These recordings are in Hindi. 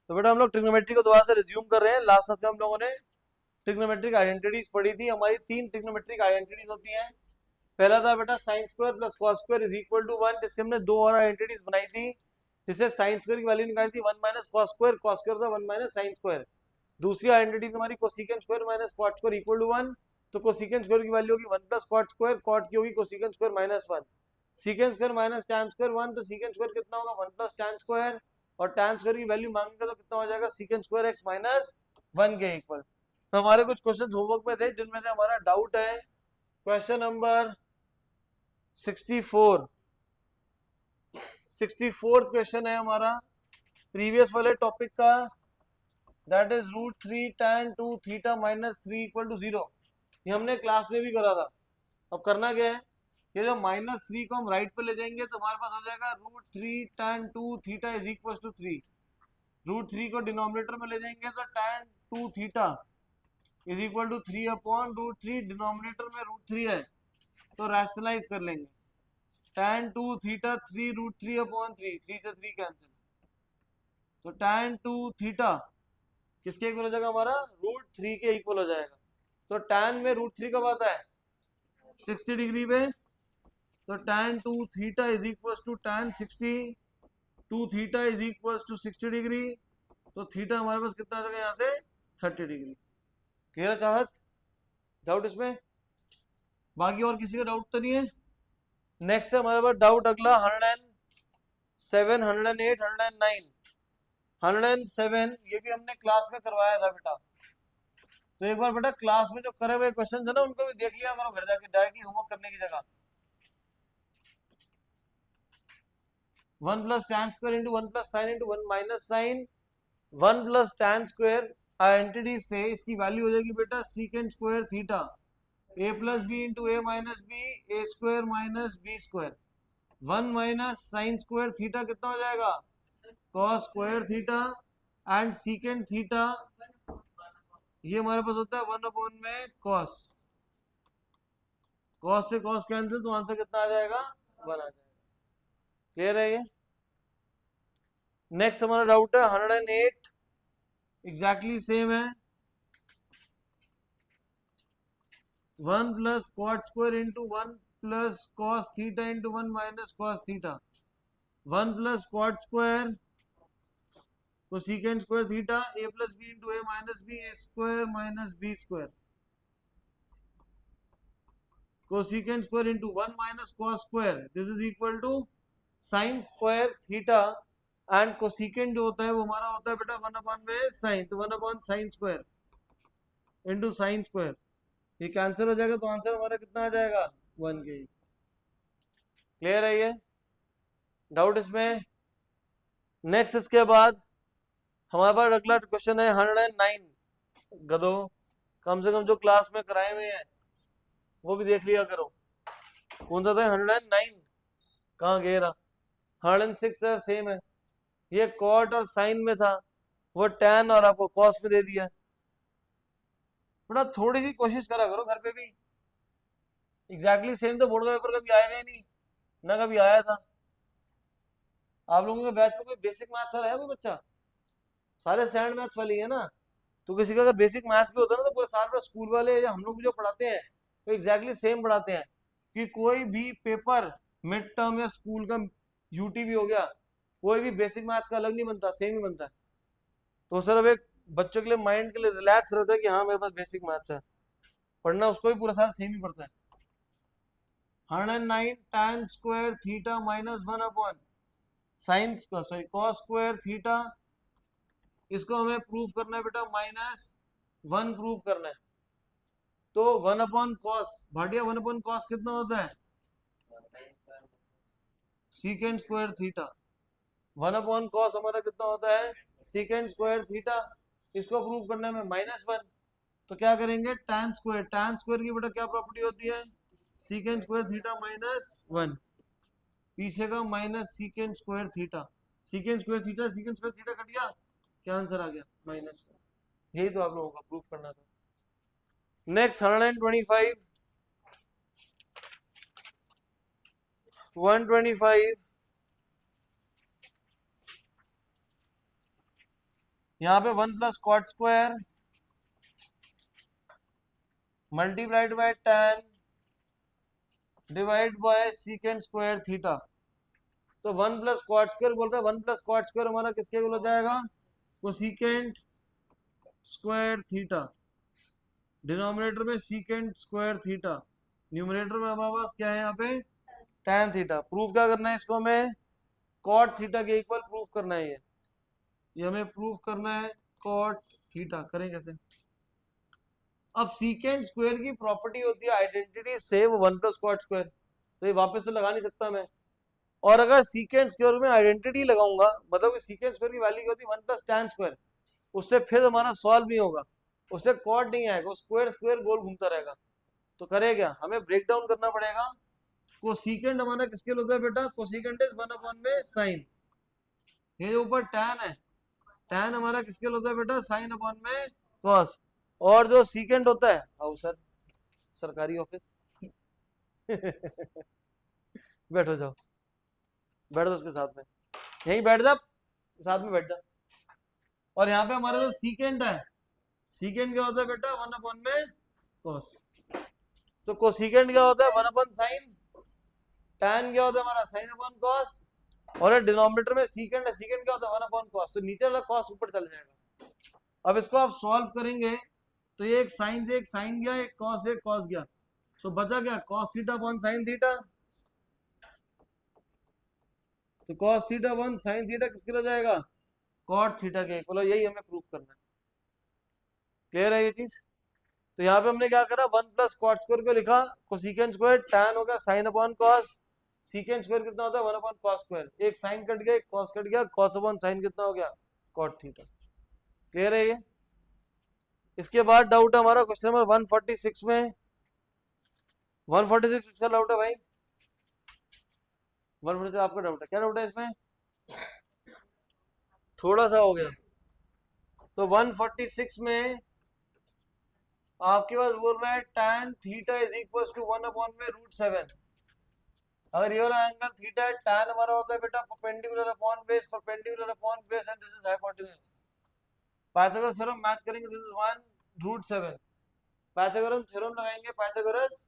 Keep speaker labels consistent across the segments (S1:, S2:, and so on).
S1: तो बेटा हम लोग ट्रिग्नोमेट्री को दोबारा से रिज्यूम कर रहे हैं। लास्ट क्लास में हम लोगों ने ट्रिग्नोमेट्रिक आइडेंटिटीज पढ़ी थी। हमारी 3 ट्रिग्नोमेट्रिक आइडेंटिटीज होती हैं। पहला था बेटा sine square plus cos square is equal to 1, जिससे हमने 2 और आइडेंटिटीज बनाई थी। जिससे साइन स्क्वायर की वैल्यू निकाली थी 1 minus cos square, cos square था 1 माइनस साइन स्क्वायर। दूसरी आइडेंटिटी हमारी cosecant square minus cot square equal to 1, तो कोसेकेंट स्क्वायर की वैल्यू होगी 1 प्लस कॉट स्क्वायर, कॉट की होगी cosecant square minus 1, secant square minus tan square 1, तो सीकेंट स्क्वायर कितना होगा 1 प्लस टैन स्क्वायर, और टैन स्क्वायर की वैल्यू मांगेगा तो कितना हो जाएगा सीकेंट स्क्वायर एक्स माइनस 1 के इक्वल। तो हमारे कुछ क्वेश्चन होमवर्क में थे जिनमें से हमारा डाउट है क्वेश्चन नंबर 64। 64th क्वेश्चन है हमारा प्रीवियस वाले टॉपिक का, that is √3 tan 2 theta minus 3 equal to 0। ये हमने क्लास में भी करा था। अब करना क्या है, ये जो -3 को हम राइट पे ले जाएंगे तो हमारे पास हो जाएगा √3 tan 2 theta is equal to 3। √3 को डिनोमिनेटर में ले जाएंगे तो tan 2 theta is equal to 3 upon √3, denominator में √3 है तो रैशनलाइज कर लेंगे। tan 2 थीटा 3 √3 अपॉन 3, 3 से 3 कैंसिल, तो tan 2 थीटा किसके इक्वल हो जाएगा हमारा √3 के इक्वल हो जाएगा। तो tan में √3 कब आता है 60 डिग्री पे, तो tan 2 theta is equal to tan 60, 2 theta is equal to 60 degree, तो थीटा हमारे पास कितना आ जाएगा यहाँ से 30 डिग्री। क्लियर है चाहत, डाउट इसमें? बाकी और किसी का डाउट तो नहीं है? नेक्स्ट है हमारे पास डाउट अगला 107, 108, 109, 107 ये भी हमने क्लास में करवाया था बेटा। तो एक बार बेटा क्लास में जो करे हुए क्वेश्चन है ना उनको भी देख लिया करो घर जाके डायरेक्टली होमवर्क करने की जगह। 1 plus tan square into 1 plus sine into 1 minus sine, 1 plus tan square identity से इसकी वैल्यू हो जाएगी बेटा secant square theta, a plus B into A minus B, A square minus B square, 1 minus sine square theta कितना हो जाएगा cos square theta, and secant theta ये हमारे पास होता है 1 अपॉन में कॉस, कॉस से कॉस कैंसिल तो आंसर कितना आ जाएगा 1 आ जाएगा। क्लियर है ये? नेक्स्ट हमारा डाउट है 108, एग्जैक्टली सेम है। 1 plus cot square into 1 plus cos theta into 1 minus cos theta, 1 plus cot square तो secant square theta, a plus B into A minus B, A square minus B square, cosecant square into 1 minus cos square, this is equal to sine square theta, and cosecant जो होता है वो हमारा होता है बेटा 1 अपॉन में साइन, तो 1 upon sine square into sine square, ये कैंसिल हो जाएगा तो आंसर हमारा कितना आ जाएगा 1 के। क्लियर है ये? डाउट इसमें? नेक्स्ट इसके बाद हमारे पास अगला क्वेश्चन है 109। गधो कम से कम जो क्लास में कराए हुए हैं वो भी देख लिया करो। कौन सा था 109? कहाँ गए रहा? 106 है, सेम है। ये कॉट और साइन में था, वो टैन और आपको कॉस में दे दिया। थोड़ा थोड़ी सी कोशिश करा करो घर पे भी। एग्जैक्टली सेम तो बोर्ड का पेपर कभी आएगा ही नहीं, ना कभी आया था। आप लोगों के बैच में कोई बेसिक मैथ्स वाला है कोई बच्चा? सारे सैंड मैथ्स वाली है ना? तो किसी का अगर बेसिक मैथ्स भी होता है ना तो पूरे साल भर स्कूल वाले या हम लोग भी जो पढ़ाते हैं तो एग्जैक्टली सेम पढ़ाते हैं कि कोई भी पेपर मिड टर्म या स्कूल का यूटी भी हो गया, कोई भी बेसिक मैथ्स का अलग नहीं बनता, सेम ही बनता है। तो सिर्फ एक बच्चों के लिए माइंड के लिए रिलैक्स रहता है कि हाँ मेरे पास बेसिक मैथ्स है, पढ़ना उसको भी पूरा साल सेम ही पड़ता है। 109 tan square theta minus 1 upon sine sorry cos square theta, इसको हमें प्रूफ करना है बेटा -1 प्रूफ करना है। तो 1 upon cos Bhatia 1 upon cos कितना होता है secant square theta, 1 upon cos हमारा कितना होता है सीकेंट स्क्वायर थीटा, इसको प्रूव करने में -1। तो क्या करेंगे tan स्क्वायर की बेटा क्या प्रॉपर्टी होती है सीकेंट स्क्वायर थीटा -1, पीछे का minus secant square theta, secant square theta cut गया, क्या आंसर आ गया -1। यही तो आप लोगों का प्रूफ करना था। नेक्स्ट 125, 125 यहाँ पे 1 plus cot square multiplied by tan divide by secant square theta. तो 1 प्लस कॉट स्क्वायर बोल रहा है, 1 प्लस कॉट स्क्वायर हमारा किसके इक्वल हो जाएगा, कोसेकेंट स्क्वायर थीटा। डिनोमिनेटर में सीकेंट स्क्वायर थीटा, न्यूमरेटर में हमारे पास क्या है यहाँ पे tan थीटा। प्रूफ क्या करना है इसको, हमें कॉट थीटा के इक्वल प्रूफ करना है। ये हमें प्रूफ करना है कॉट थीटा। करें कैसे, अब सीकेंट स्क्वायर की प्रॉपर्टी होती है identity same 1 plus cot square, तो ये वापस तो लगा नहीं सकता मैं। और अगर सीकेंट स्क्वायर में आइडेंटिटी लगाऊंगा, मतलब कि सीकेंट स्क्वायर की वैल्यू क्या होती है 1 प्लस tan स्क्वायर, उससे फिर हमारा सॉल्व नहीं होगा, उससे कॉट नहीं आएगा, स्क्वायर स्क्वायर गोल घूमता रहेगा। तो करे क्या, हमें ब्रेक डाउन करना पड़ेगा। कोसेकेंट हमारा किसके लिए होता है बेटा, कोसेकेंट इज 1 अपॉन में साइन। ये जो ऊपर tan है, tan हमारा किसके लिए होता है बेटा, साइन अपॉन में कॉस। और जो सीकेंट होता है, आओ सर सरकारी ऑफिस बैठो जाओ, बैठ दो उसके साथ में, यहीं बैठ जा, साथ में बैठ जा। और यहाँ पे हमारा जो सीकेंट है, सीकेंट क्या होता है बेटा 1 अपॉन में कॉस। तो कोसेकेंट क्या होता है 1 अपॉन साइन, tan क्या होता है हमारा साइन अपॉन कॉस, और डिनोमिनेटर में सीकेंट है, सीकेंट क्या होता है 1 अपॉन कॉस, तो नीचे वाला कॉस ऊपर चल जाएगा। अब इसको आप सॉल्व करेंगे तो ये एक साइन से एक साइन गया, एक कॉस गया, तो बचा क्या cos theta upon sine theta. तो cos theta upon sine theta किसके लिए जाएगा, कॉट थीटा के इक्वल। यही हमें प्रूफ करना है। क्लियर है ये चीज। तो यहाँ पे हमने क्या करा, 1 प्लस कॉट स्क्वायर को लिखा, कोसेकेंट स्क्वायर tan होगा sign upon cos, secant square कितना होता है 1 अपॉन कॉस स्क्वायर, एक साइन कट गया एक कॉस कट गया, कॉस अपॉन साइन कितना हो गया कॉट थीटा। क्लियर है ये। इसके बाद डाउट है हमारा क्वेश्चन नंबर 146 में। 146 किसका डाउट है भाई, 146 आपका डाउट है, क्या डाउट है इसमें, थोड़ा सा हो गया। तो 146 में आपके पास बोल रहा है tan theta is equal to 1 upon में √7। अगर ये वाला एंगल थीटा है, tan हमारा होता है बेटा perpendicular upon base, perpendicular upon base, and this is hypotenuse. Pythagoras theorem match करेंगे, दिस इज 1√7। पाइथागोरस थ्योरम लगाएंगे पाइथागोरस,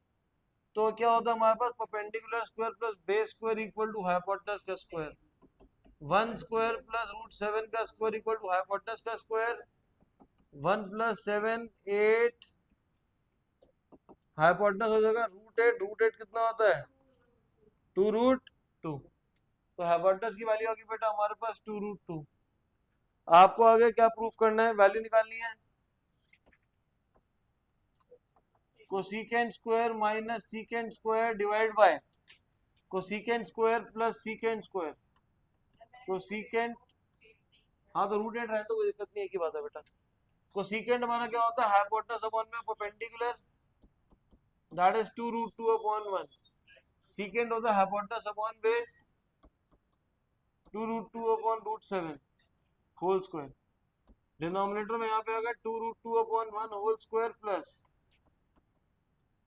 S1: तो क्या होता है हमारे पास perpendicular square plus base square equal to hypotenuse का स्क्वायर, 1 स्क्वायर प्लस √7 का स्क्वायर इक्वल टू हाइपोटेन्यूज का स्क्वायर, 1 प्लस 7 8, हाइपोटेन्यूज हो जाएगा √8 कितना होता है 2√2। तो हाइपोटेन्यूज की वैल्यू होगी बेटा हमारे पास 2√2। आपको आगे क्या प्रूफ करना है, वैल्यू निकालनी है, cosecant square minus secant square divide by cosecant square plus secant square, cosecant, हाँ तो √8 रहे तो कोई दिक्कत नहीं है, एक ही बात है बेटा। कोसेकेंट हमारा क्या होता है हाइपोटेन्यूज अपॉन में perpendicular, that is 2√2 upon 1। Secant होता है hypotenuse upon base, 2√2 upon √7 whole square. Denominator में यहाँ पे आएगा 2√2 upon 1 whole square plus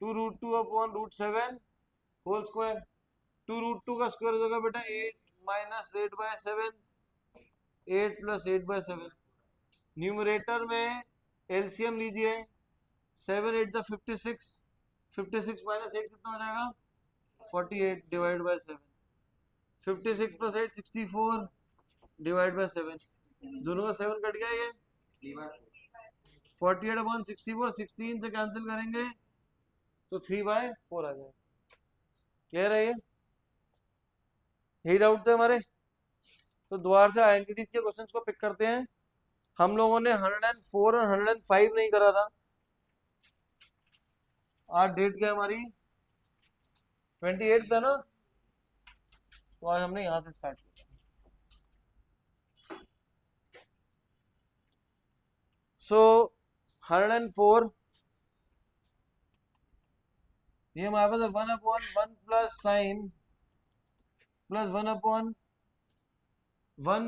S1: 2√2 upon √7 whole square. 2√2 का स्क्वायर हो जाएगा बेटा 8 माइनस 8/7, 8 प्लस 8/7। न्यूमरेटर में एलसीएम लीजिए, 7 8 जा 56, 56 माइनस 8 कितना हो जाएगा 48 divide by 7, 56 plus 8 64 divide by 7, दोनों का 7 कट गया, ये 48 अपॉन 64, 16 से कैंसिल करेंगे तो 3/4 आ जाएगा। क्लियर है ये, यही डाउट थे हमारे। तो दोबारा से आइडेंटिटीज के क्वेश्चंस को पिक करते हैं। हम लोगों ने 104 और 105 नहीं करा था। आज डेट क्या हमारी 28 था ना, तो आज हमने यहां से स्टार्ट किया। सो 104 ये हमारे पास 1/1 plus sine plus 1/1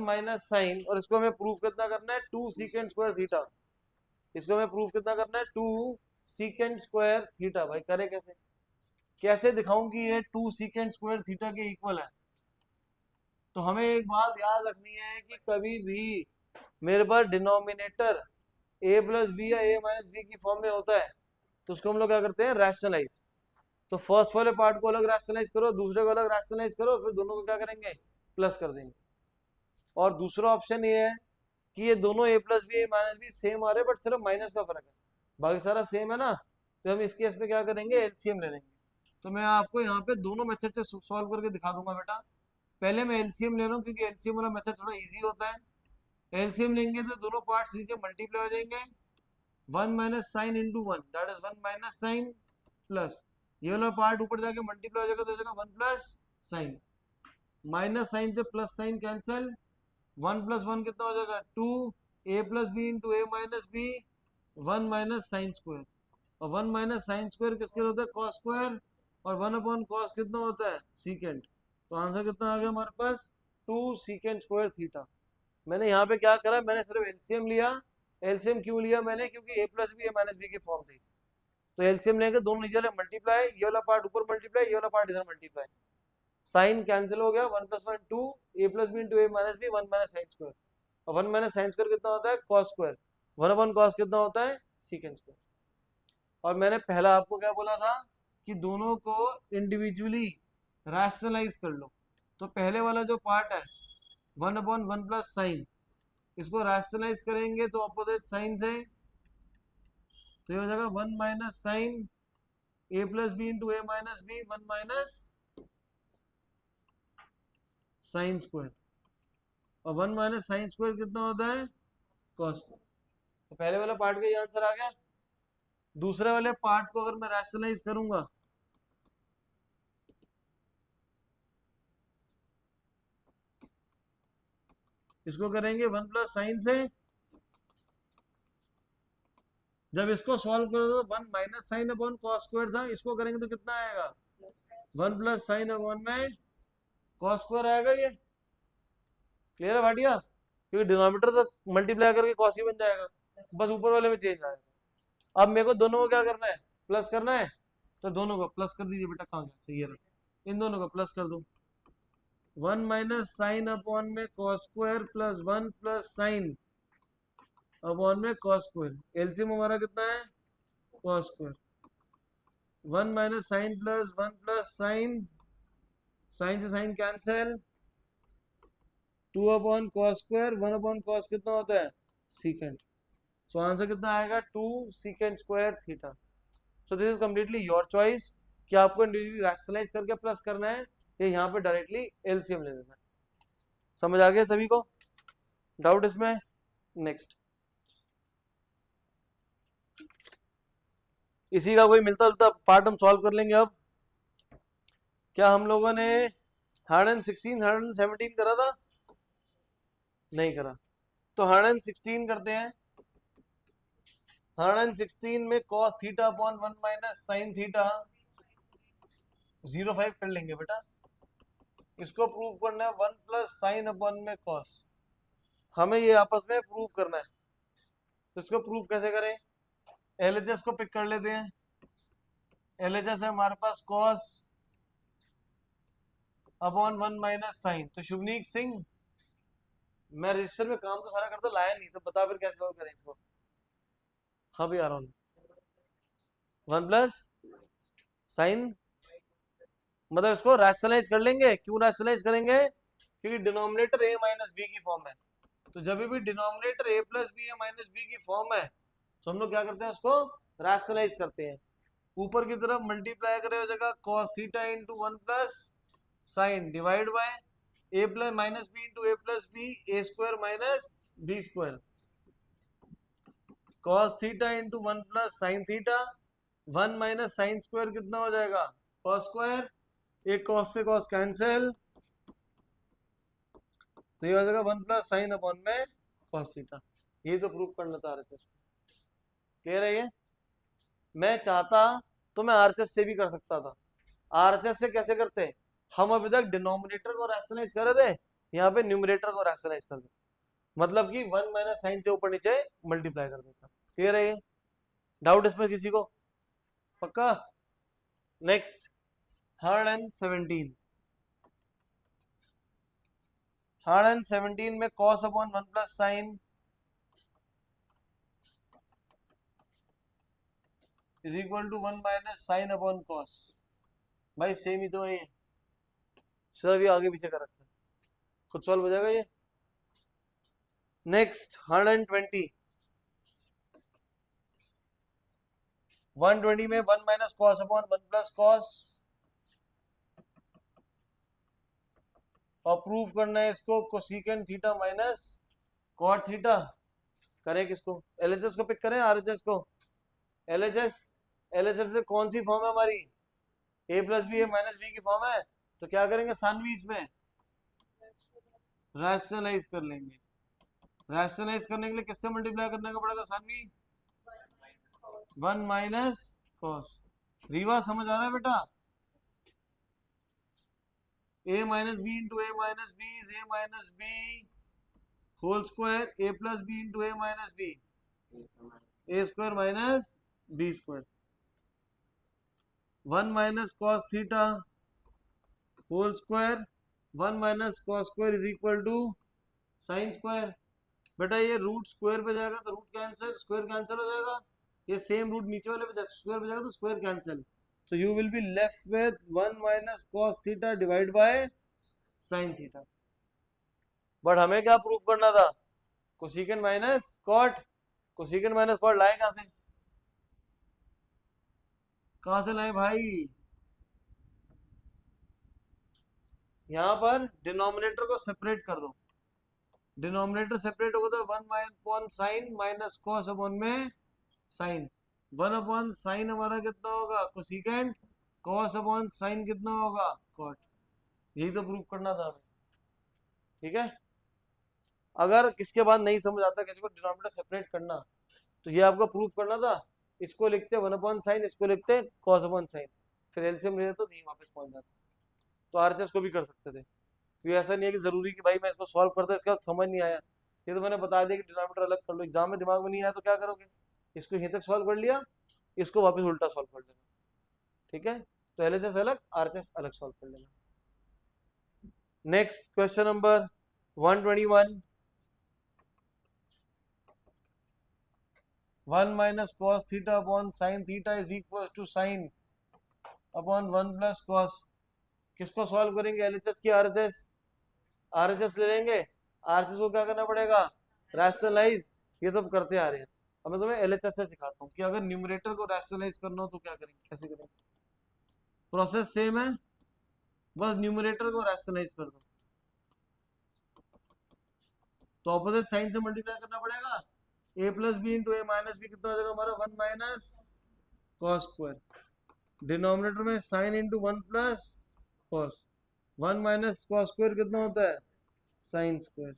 S1: minus sine, और इसको हमें प्रूफ कितना करना है 2 सीकेंट स्क्वायर थीटा। इसको हमें प्रूफ कितना करना है 2 सीकेंट स्क्वायर थीटा। भाई करे कैसे, कैसे दिखाऊं कि ये 2 सीकेंट स्क्वायर थीटा के इक्वल है। तो हमें एक बात याद रखनी है कि कभी भी मेरे पास डिनोमिनेटर a प्लस बी या a माइनस बी की फॉर्म में होता है, तो उसको हम लोग क्या करते हैं, रैशनलाइज। तो फर्स्ट वाले पार्ट को अलग रैशनलाइज करो, दूसरे को अलग रैशनलाइज करो, फिर दोनों को क्या करेंगे, प्लस कर देंगे। और दूसरा ऑप्शन ये है कि ये दोनों a plus B, a minus b same आ रहे हैं, बट सिर्फ माइनस का फर्क है, बाकी सारा सेम है ना। तो हम इस केस में क्या करेंगे, एलसीएम ले लेंगे। तो मैं आपको यहाँ पे दोनों मेथड से सॉल्व करके दिखा दूंगा बेटा। पहले मैं एलसीएम ले रहा हूँ क्योंकि एलसीएम वाला मेथड थोड़ा इजी होता है। एलसीएम लेंगे तो दोनों पार्ट्स नीचे मल्टीप्लाई हो जाएंगे, 1 - sin into 1 that is 1 - sin plus ये वाला पार्ट ऊपर जाके मल्टीप्लाई हो जाएगा तो हो जाएगा 1 + sin। माइनस साइन से प्लस साइन कैंसिल, 1 + 1 कितना हो जाएगा 2, a plus B into a minus B, 1 - sin²। और 1 - sin² किसके होता है, cos²। और 1/cos कितना होता है, सीकेंट। तो आंसर कितना आ गया हमारे पास, 2 sec² थीटा। मैंने यहाँ पे क्या करा, मैंने सिर्फ एलसीएम लिया। एलसीएम क्यों लिया मैंने, क्योंकि a plus B, a minus B की फॉर्म थी। तो एलसीएम लेंगे, दोनों नीचे वाले मल्टीप्लाई, ये वाला पार्ट ऊपर मल्टीप्लाई, ये वाला पार्ट इधर मल्टीप्लाई, साइन कैंसिल हो गया, 1 + 1 2, a plus B into a minus B, 1 - sin²। और 1 - sin² कितना होता है, cos²। 1/cos कितना होता है, सीकेंट²। और मैंने पहला आपको क्या बोला था कि दोनों को इंडिविजुअली रैशनलाइज कर लो। तो पहले वाला जो पार्ट है 1/1 + sin, इसको रैशनलाइज करेंगे तो अपोजिट साइन से, तो ये हो जाएगा 1 - sin a plus B into a minus B, 1 - sin²। और 1 - sin² कितना होता है, cos। तो पहले वाला पार्ट का ये आंसर आ गया। दूसरे वाले पार्ट को अगर मैं रैशनलाइज करूंगा, इसको करेंगे 1 + sin से, जब इसको सॉल्व करो तो 1 - sin/cos² था, इसको करेंगे तो कितना आएगा, 1 + sin/में cos² आएगा। ये क्लियर है भाटिया, क्योंकि डिनोमिनेटर तो मल्टीप्लाई करके cos ही बन जाएगा, बस ऊपर वाले में चेंज आएगा। अब मेरे को दोनों को क्या करना है, प्लस करना है। तो दोनों को प्लस कर दीजिए बेटा, कहाँ गया, सही है, इन दोनों को प्लस कर दो। 1 - sin/में cos² प्लस 1 + sin/में cos²। एलसीएम हमारा कितना है, cos²। 1 - sin प्लस 1 + sin, साइन से साइन कैंसिल, 2/cos², 1/cos कितना होता है, सीकेंट। सो आंसर कितना आएगा, 2 sec² theta. So this is completely your choice कि आपको इंडिविजुअली रैशनलाइज करके प्लस करना है या यहाँ पे डायरेक्टली एलसीएम ले लेना है। समझ आ गया सभी को, डाउट इसमें, नेक्स्ट। इसी का कोई मिलता जुलता पार्ट हम सॉल्व कर लेंगे। अब क्या हम लोगों ने 116 117 करा था, नहीं करा, तो 116 करते हैं। 116 में cos θ/1 - sin θ 0.5 कर लेंगे बेटा। इसको प्रूव करना है 1 + sin/में cos, हमें ये आपस में प्रूव करना है। तो इसको प्रूव कैसे करें, एलएचएस को पिक कर लेते हैं। एलएचएस है हमारे पास cos/1 - sin। तो शुभनीक सिंह, मैं रजिस्टर में काम तो सारा करता लाया नहीं, तो बता फिर कैसे सॉल्व करें इसको। हाँ भी आ रहा हूँ, 1 + sin, मतलब इसको रैशनलाइज कर लेंगे। क्यों रैशनलाइज करेंगे, क्योंकि डिनोमिनेटर a माइनस बी की फॉर्म है। तो जब भी denominator a plus B, a minus B की फॉर्म है, तो हम लोग क्या करते हैं, उसको रैशनलाइज करते हैं। ऊपर की तरफ मल्टीप्लाई करे हो जाएगा cos θ into 1 + sin divide by a plus minus B into a plus b, a² minus b²। cos θ into 1 + sin θ, 1 - sin² कितना हो जाएगा, cos²। एक cos से cos कैंसिल, तो ये हो जाएगा 1 + sin/में cos θ। ये तो प्रूफ करना था आरएचएस। क्लियर है ये, मैं चाहता तो मैं आरएचएस से भी कर सकता था। आरएचएस से कैसे करते हैं, हम अभी तक डिनोमिनेटर को रैशनलाइज कर रहे थे, यहाँ पे न्यूमरेटर को रैशनलाइज कर दे, मतलब कि 1 - sin से ऊपर नीचे मल्टीप्लाई कर देता। क्लियर है ये, डाउट इसमें किसी को, पक्का। नेक्स्ट 117। 117 में cos/1 + sin is equal to 1 minus sine upon cos. भाई सेम ही तो है ये, सिर्फ ये आगे पीछे कर रखते हैं, खुद सॉल्व हो जाएगा ये। नेक्स्ट 120, 120 में 1 minus cos upon 1 plus cos, और प्रूव करना है इसको cosecant theta minus cot theta. करें किसको, एलएचएस को पिक करें आरएचएस को? एलएचएस, एलएचएस में कौन सी फॉर्म है हमारी, ए plus B A minus B की फॉर्म है, तो क्या करेंगे सानवी इसमें रैशनलाइज कर लेंगे। रैशनलाइज करने के लिए किससे मल्टीप्लाई करने का पड़ेगा सानवी, 1 माइनस कॉस। रीवा समझ आ रहा है बेटा, a minus B into A minus B is A minus B whole square, A plus B into A minus B A square minus B square. 1 minus cos theta whole square, 1 minus cos square is equal to sine square. बेटा ये रूट स्क्वायर पे जाएगा तो रूट कैंसिल, स्क्वायर कैंसिल हो जाएगा, ये सेम रूट नीचे वाले पे स्क्वायर पे जाएगा तो square cancel, so you will be left with 1 minus cos theta divided by sin theta। But हमें क्या प्रूफ करना था, cosecant minus cot, cosecant minus cot लाए कहां से लाए भाई, यहां पर डिनोमिनेटर को सेपरेट कर दो, डिनोमिनेटर सेपरेट होगा तो 1 upon sine minus cos upon में साइन, 1 अपॉन साइन हमारा कितना होगा कोसेकेंट, कॉस अपॉन साइन कितना होगा कॉट। यही तो प्रूफ करना था हमें, ठीक है। अगर किसके बाद नहीं समझ आता किसी को डिनोमिनेटर सेपरेट करना, तो ये आपको प्रूफ करना था, इसको लिखते 1 अपॉन साइन, इसको लिखते कॉस अपॉन साइन, फिर एलसीएम ले तो यही वापस पहुंच जाता, तो आरएचएस को भी कर सकते थे, क्योंकि ऐसा नहीं है कि जरूरी कि भाई मैं इसको सॉल्व करता इसके बाद समझ नहीं आया, ये तो मैंने बता दिया कि डिनोमिनेटर अलग कर लो, एग्जाम में दिमाग में नहीं आया तो क्या करोगे, इसको यहीं तक सॉल्व कर लिया, इसको वापस उल्टा सॉल्व कर लेना, ठीक है। तो एलएचएस अलग आरएचएस अलग सॉल्व कर लेना। Next question number 121, 1 minus cos theta upon sine theta is equal to sine upon 1 plus cos. किसको सॉल्व करेंगे, एलएचएस की आरएचएस, आरएचएस ले लेंगे, आरएचएस को क्या करना पड़ेगा रैशनलाइज, ये सब करते आ रहे हैं। अब मैं तुम्हें एलएचएस से सिखाता हूँ कि अगर न्यूमरेटर को रैशनलाइज करना हो तो क्या करेंगे, कैसे करेंगे, प्रोसेस सेम है, बस न्यूमरेटर को रैशनलाइज कर दो, तो ऑपोजिट साइन से मल्टीप्लाई करना पड़ेगा, ए प्लस बी इंटू ए माइनस बी कितना हो जाएगा हमारा 1 माइनस कॉस स्क्वायर, डिनोमिनेटर में sign into 1 plus cos, 1 minus cos square कितना होता है sine square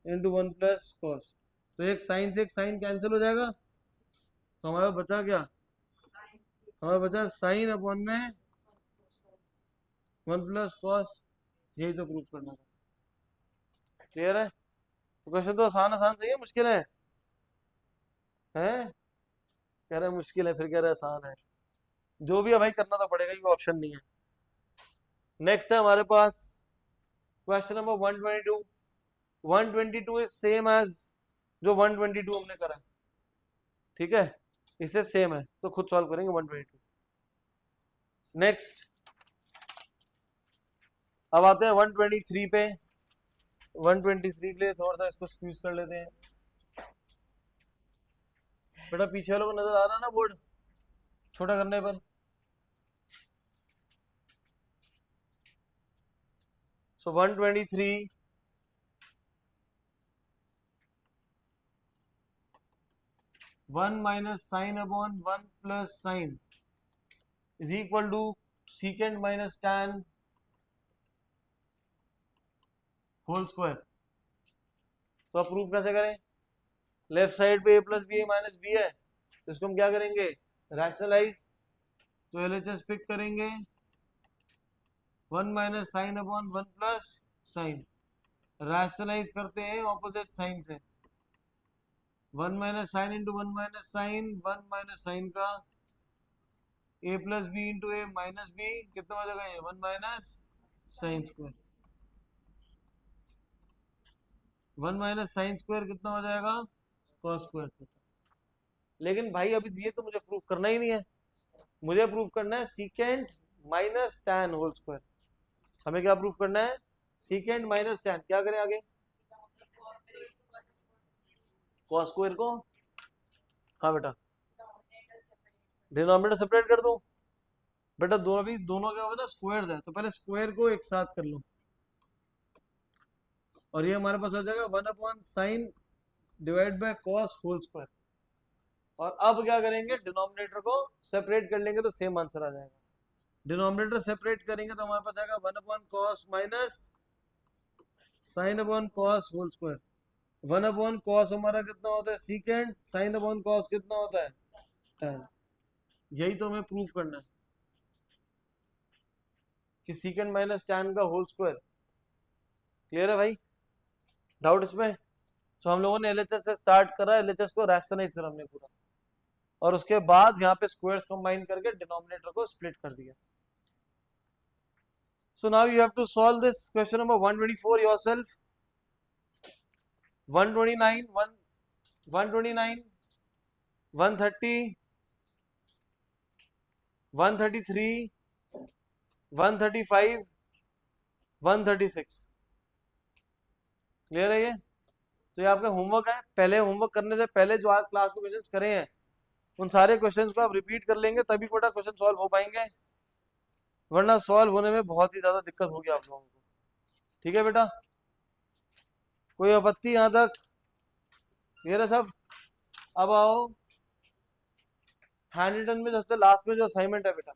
S1: into 1 plus cos, तो एक साइन से एक साइन कैंसिल हो जाएगा, तो हमारा बचा क्या, हमारा बचा साइन अपॉन में 1 प्लस कॉस, यही तो प्रूफ करना था। क्लियर है, तो क्वेश्चन तो आसान आसान सही है, मुश्किल है, हैं कह रहे मुश्किल है फिर कह रहे आसान है, जो भी है भाई करना तो पड़ेगा, ये ऑप्शन नहीं है। नेक्स्ट है हमारे पास question number 122, 122 is same as जो 122 हमने करा है, ठीक है, इससे सेम है तो खुद सॉल्व करेंगे 122। नेक्स्ट अब आते हैं 123 पे, 123 के लिए थोड़ा सा इसको स्क्वीज कर लेते हैं, बेटा पीछे वालों को नजर आ रहा है ना बोर्ड छोटा करने पर, so 123 1 minus sine upon 1 plus sine is equal to secant minus tan whole square. तो अब प्रूफ कैसे करें, लेफ्ट साइड पे A plus B A minus B है, तो इसको हम क्या करेंगे रैशनलाइज, तो एलएचएस पिक करेंगे 1 minus sine upon 1 plus sine, rationalise करते हैं ऑपोजिट साइन से, 1 minus sine into 1 minus sine, 1 minus sine का A plus B into A minus B कितना हो जाएगा ये 1 minus sine square, 1 minus sine square कितना हो जाएगा कॉस स्क्वायर थीटा। लेकिन भाई अभी ये तो मुझे प्रूफ करना ही नहीं है, मुझे प्रूफ करना है secant minus tan whole square. हमें क्या प्रूफ करना है? Secant minus tan। क्या करें आगे? कॉस स्क्वायर को, हाँ बेटा, डिनोमिनेटर सेपरेट कर दूं? बेटा दोनों भी, दोनों क्या होगा ना, स्क्वायर्स है, तो पहले स्क्वायर को एक साथ कर लो, और ये हमारे पास हो जाएगा 1 sine divide by cos whole square. और अब क्या करेंगे, डिनोमिनेटर को सेपरेट कर लेंगे तो सेम आंसर आ जाएगा। डिनोमिनेटर सेपरेट करेंगे तो हमारे पास आएगा 1/cos minus sine upon cos whole square. 1/cos हमारा कितना होता है? सीकेंट। साइन अपॉन कॉस कितना होता है? tan। यही तो हमें प्रूफ करना है कि सीकेंट माइनस tan का होल स्क्वायर। क्लियर है भाई? डाउट इसमें? तो हम लोगों ने एलएचएस से स्टार्ट करा, एलएचएस को रैशनलाइज करा हमने पूरा, और उसके बाद यहाँ पे स्क्वायर्स कंबाइन करके डिनोमिनेटर को स्प्लिट कर दिया। So now you have to solve this question number 124 yourself. 129, 129, 130, 133, 135, 136। Clear है ये? तो ये आपका होमवर्क है। पहले होमवर्क करने से पहले जो आज क्लास में क्वेश्चंस करे हैं उन सारे क्वेश्चंस को आप रिपीट कर लेंगे, तभी बेटा क्वेश्चन सॉल्व हो पाएंगे, वरना सॉल्व होने में बहुत ही ज्यादा दिक्कत होगी आप लोगों को। ठीक है बेटा? कोई आपत्ति यहाँ तक? क्लियर है सब? अब आओ हैंड रिटन में सबसे लास्ट में जो असाइनमेंट है बेटा,